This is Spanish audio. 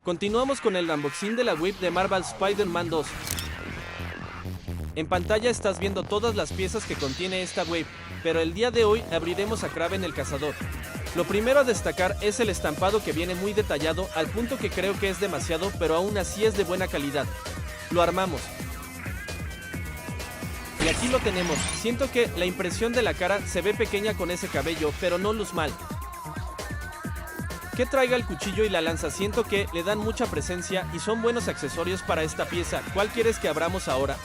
Continuamos con el unboxing de la Wave de Marvel Spider-Man 2. En pantalla estás viendo todas las piezas que contiene esta Wave, pero el día de hoy abriremos a Kraven el Cazador. Lo primero a destacar es el estampado, que viene muy detallado, al punto que creo que es demasiado, pero aún así es de buena calidad. Lo armamos. Y aquí lo tenemos. Siento que la impresión de la cara se ve pequeña con ese cabello, pero no luz mal. Que traiga el cuchillo y la lanza, siento que le dan mucha presencia y son buenos accesorios para esta pieza. ¿Cuál quieres que abramos ahora?